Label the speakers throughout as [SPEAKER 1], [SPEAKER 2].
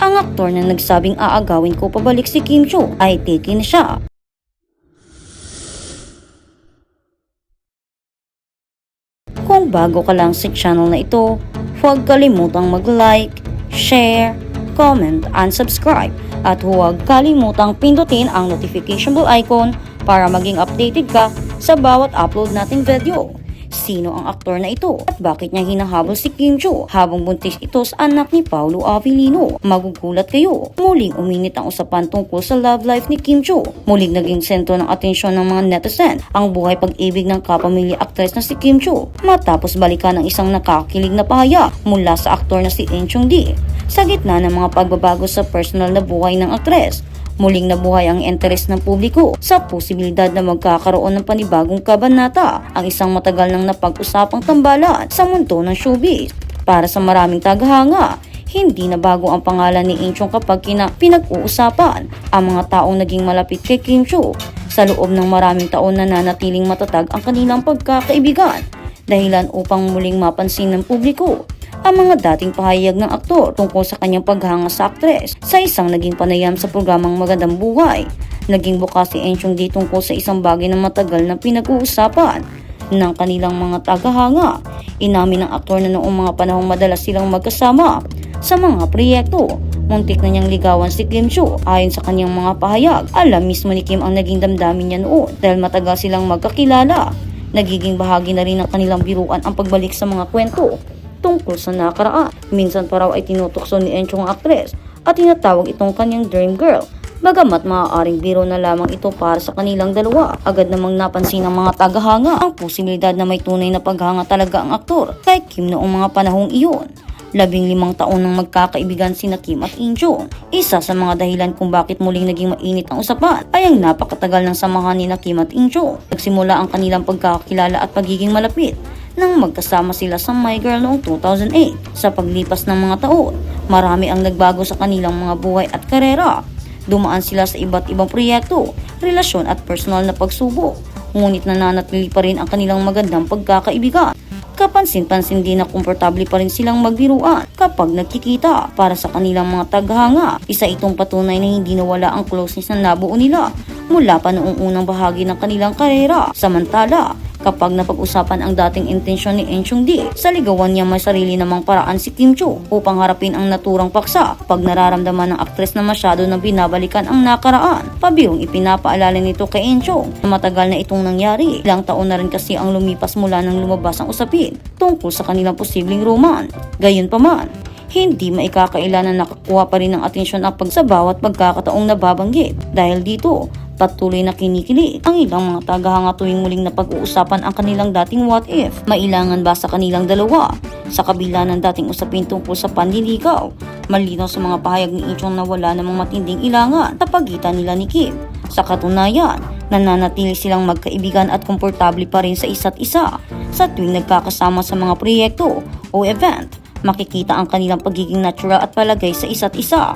[SPEAKER 1] Ang aktor na nagsabing aagawin ko pabalik si Kim Chiu ay tiki na siya. Kung bago ka lang sa channel na ito, huwag kalimutang mag-like, share, comment, and subscribe. At huwag kalimutang pindutin ang notification bell icon para maging updated ka sa bawat upload nating video. Sino ang aktor na ito at bakit niya hinahabol si Kim Chiu habang buntis ito sa anak ni Paolo Avellino? Magugulat kayo. Muling uminit ang usapan tungkol sa love life ni Kim Chiu. Muling naging sentro ng atensyon ng mga netizen ang buhay pag-ibig ng kapamilya aktres na si Kim Chiu matapos balikan ng isang nakakilig na pahayag mula sa aktor na si Enchong-di. Sa gitna ng mga pagbabago sa personal na buhay ng aktres, muling nabuhay ang interes ng publiko sa posibilidad na magkakaroon ng panibagong kabanata, ang isang matagal nang napag-usapang tambalan sa mundo ng showbiz. Para sa maraming tagahanga, hindi na bago ang pangalan ni Enchong kapag pinag-uusapan ang mga taong naging malapit kay Kim Chiu. Sa loob ng maraming taon na nanatiling matatag ang kanilang pagkakaibigan, dahilan upang muling mapansin ng publiko ang mga dating pahayag ng aktor tungkol sa kanyang paghanga sa aktres. Sa isang naging panayam sa programang Magandang Buhay, naging bukas si Enchong-di tungkol sa isang bagay na matagal na pinag-uusapan ng kanilang mga tagahanga. Inamin ng aktor na noong mga panahong madalas silang magkasama sa mga proyekto. Muntik na niyang ligawan si Kim Chiu. Ayon sa kanyang mga pahayag, alam mismo ni Kim ang naging damdamin niya noon dahil matagal silang magkakilala. Nagiging bahagi na rin ng kanilang biruan ang pagbalik sa mga kwento tungkol sa nakaraan. Minsan pa raw ay tinutokso ni Enchong ang aktres at tinatawag itong kanyang dream girl. Bagamat maaaring biro na lamang ito para sa kanilang dalawa, agad namang napansin ng mga tagahanga ang posibilidad na may tunay na paghanga talaga ang aktor kay Kim noong mga panahong iyon. 15 taon nang magkakaibigan sina Kim at Enchong. Isa sa mga dahilan kung bakit muling naging mainit ang usapan ay ang napakatagal ng samahan ni Kim at Enchong. Nagsimula ang kanilang pagkakakilala at pagiging malapit nang magkasama sila sa My Girl noong 2008. Sa paglipas ng mga taon, marami ang nagbago sa kanilang mga buhay at karera. Dumaan sila sa iba't ibang proyekto, relasyon at personal na pagsubok. Ngunit nananatili pa rin ang kanilang magandang pagkakaibigan. Kapansin-pansin din na komportable pa rin silang magbiruan kapag nagkikita. Para sa kanilang mga taghanga, isa itong patunay na hindi nawala ang closeness na nabuo nila mula pa noong unang bahagi ng kanilang karera. Samantala, kapag napag-usapan ang dating intensyon ni Enchong-di, sa ligawan niya may sarili namang paraan si Kim Chiu upang harapin ang naturang paksa pag nararamdaman ng aktres na masyado na binabalikan ang nakaraan. Pabirong ipinapaalala nito kay Enchong na matagal na itong nangyari. Ilang taon na rin kasi ang lumipas mula nang lumabas ang usapin tungkol sa kanilang posibleng roman. Gayunpaman, hindi maikakaila na nakakuha pa rin ng atensyon ang sa bawat pagkakataong nababanggit. Dahil dito, patuloy na kinikilig ang ilang mga tagahanga tuwing muling napag-uusapan ang kanilang dating what if. Mailangan ba sa kanilang dalawa? Sa kabila ng dating usapin tungkol sa panliligaw, malinaw sa mga pahayag ni Enchong na wala namang matinding ilangan sa pagitan nila ni Kim. Sa katunayan, nananatili silang magkaibigan at komportable pa rin sa isa't isa. Sa tuwing nagkakasama sa mga proyekto o event, makikita ang kanilang pagiging natural at palagay sa isa't isa.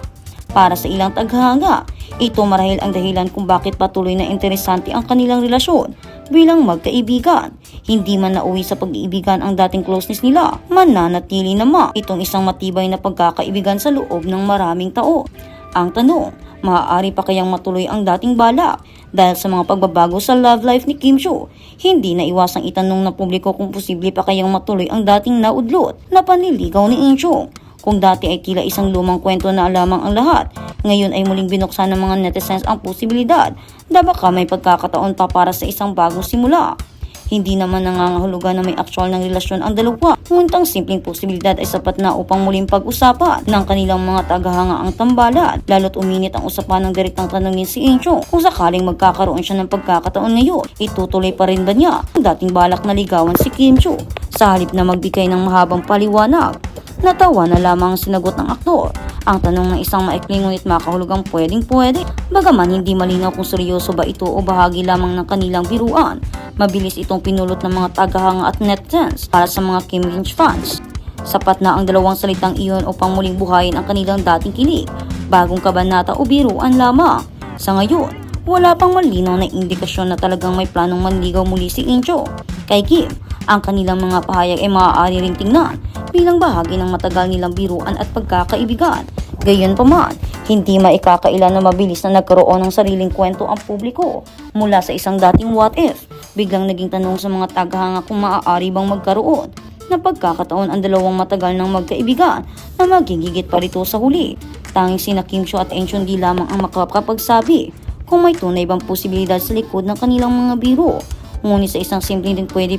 [SPEAKER 1] Para sa ilang taghanga, ito marahil ang dahilan kung bakit patuloy na interesante ang kanilang relasyon bilang magkaibigan. Hindi man nauwi sa pag-iibigan ang dating closeness nila, mananatili naman itong isang matibay na pagkakaibigan sa loob ng maraming taon. Ang tanong, maaari pa kayang matuloy ang dating balak? Dahil sa mga pagbabago sa love life ni Kim Chiu, hindi na iwasang itanong ng publiko kung posible pa kayang matuloy ang dating naudlot na panliligaw ni Enchong. Kung dati ay tila isang lumang kwento na lamang ang lahat, ngayon ay muling binuksan ng mga netizens ang posibilidad na baka may pagkakataon pa para sa isang bagong simula. Hindi naman nangangahulugan na may aktual ng relasyon ang dalawa, ngunit ang simpleng posibilidad ay sapat na upang muling pag-usapan ng kanilang mga tagahanga ang tambalan. Lalo't uminit ang usapan ng direktang tanungin si Enchong kung sakaling magkakaroon siya ng pagkakataon ngayon, itutuloy pa rin ba niya ang dating balak na ligawan si Kim Chiu? Sa halip na magbigay ng mahabang paliwanag, natawa na lamang ang sinagot ng aktor. Ang tanong ng isang maikling ngunit makahulugang pwedeng-pwede. Bagaman hindi malinaw kung seryoso ba ito o bahagi lamang ng kanilang biruan, mabilis itong pinulot ng mga tagahanga at netizens para sa mga Kim Lynch fans. Sapat na ang dalawang salitang iyon upang muling buhayin ang kanilang dating kilig, bagong kabanata o biruan lamang. Sa ngayon, wala pang malinaw na indikasyon na talagang may planong manligaw muli si Enchong kay Kim. Ang kanilang mga pahayag ay maaari ring tingnan bilang bahagi ng matagal nilang biruan at pagkakaibigan. Gayunpaman, hindi maikakaila na mabilis na nagkaroon ng sariling kwento ang publiko mula sa isang dating what if. Biglang naging tanong sa mga tagahanga kung maaari bang magkaroon na pagkakataon ang dalawang matagal ng magkaibigan na magigigit pa rito sa huli. Tanging sina Kim Chiu at Enchun di lamang ang makakapagsabi kung may tunay bang posibilidad sa likod ng kanilang mga biro. Ngunit sa isang simpleng din pwede,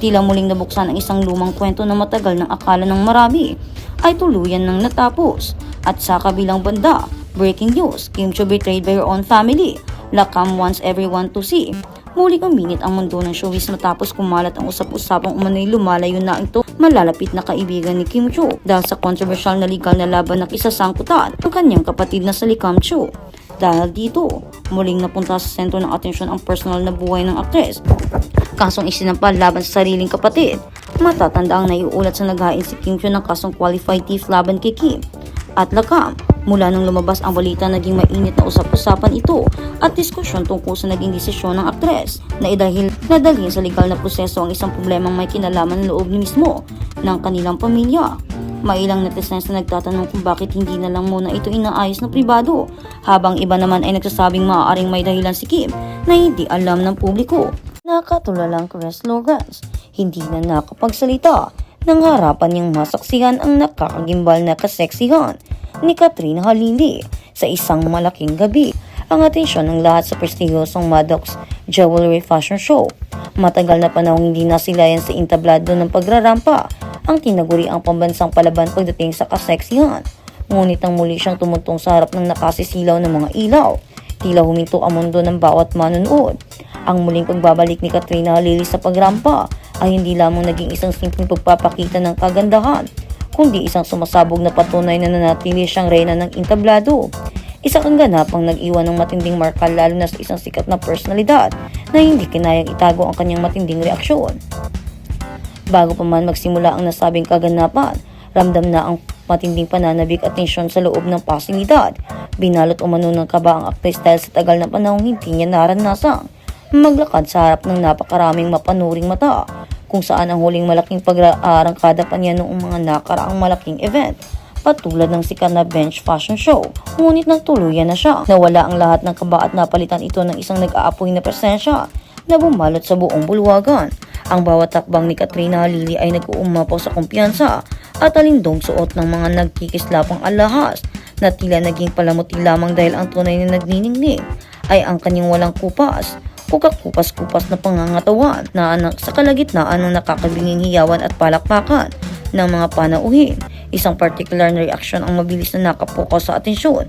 [SPEAKER 1] tila muling nabuksan ang isang lumang kwento na matagal ng akala ng marami ay tuluyan ng natapos. At sa kabilang banda, breaking news, Kim Chiu betrayed by her own family. Lakam wants everyone to see. Muling uminit ang mundo ng showbiz matapos kumalat ang usap-usapang umano'y lumalayo na ito malalapit na kaibigan ni Kim Chiu dahil sa controversial na legal na laban na kisasangkutan ng kanyang kapatid na si Lee Kam Chiu. Dahil dito, muling napunta sa sentro ng atensyon ang personal na buhay ng aktres. Kasong isinampal laban sa sariling kapatid. Matatanda ang naiulat sa naghain si Kim Chiu ng kasong qualified thief laban kay Kim at Lakam. Mula nung lumabas ang balita, naging mainit na usap-usapan ito at diskusyon tungkol sa naging desisyon ng aktres na nadalhin sa legal na proseso ang isang problemang may kinalaman ng loob mismo ng kanilang pamilya. May ilang netizens na nagtatanong kung bakit hindi na lang muna ito inaayos na pribado, habang iba naman ay nagsasabing maaaring may dahilan si Kim na hindi alam ng publiko. Nakatulalang Chris Lawrence, hindi na nakapagsalita nang harapan niyang masaksihan ang nakakagimbal na kaseksihan ni Katrina Halili sa isang malaking gabi. Ang atensyon ng lahat sa prestihiyosong Maddox Jewelry Fashion Show. Matagal na panahong hindi nasilayan sa entablado ng pagrarampa ang tinaguri ang pambansang palaban pagdating sa kaseksihan. Ngunit ang muli siyang tumuntong sa harap ng nakasisilaw ng mga ilaw. Tila huminto ang mundo ng bawat manonood. Ang muling pagbabalik ni Katrina Halili sa pagrampa ay hindi lamang naging isang simpleng pagpapakita ng kagandahan, kundi isang sumasabog na patunay na nanatili siyang reyna ng entablado. Isa kang ganapang nag-iwan ng matinding marka lalo na sa isang sikat na personalidad na hindi kinayang itago ang kanyang matinding reaksyon. Bago pa man magsimula ang nasabing kaganapan, ramdam na ang matinding pananabik at tensyon sa loob ng pasilidad. Binalot umano ng kaba ang aktres dahil sa tagal na panahong hindi niya naranasang maglakad sa harap ng napakaraming mapanuring mata, kung saan ang huling malaking pag-aarangkada pa niya noong mga nakaraang malaking event, patulad ng sikat na bench fashion show. Ngunit nagtuluyan na siya. Nawala ang lahat ng kaba at napalitan ito ng isang nag-aapoy na presensya na bumalot sa buong bulwagan. Ang bawat takbang ni Katrina Halili ay nag-uumapaw sa kumpiyansa at alindong suot ng mga nagkikislapang alahas na tila naging palamuti lamang dahil ang tunay na nagniningning ay ang kanyang walang kupas o kakupas-kupas na pangangatawan na sa kalagitnaan ng nakakabinging hiyawan at palakpakan ng mga panauhin. Isang particular na reaksyon ang mabilis na nakapokus sa atensyon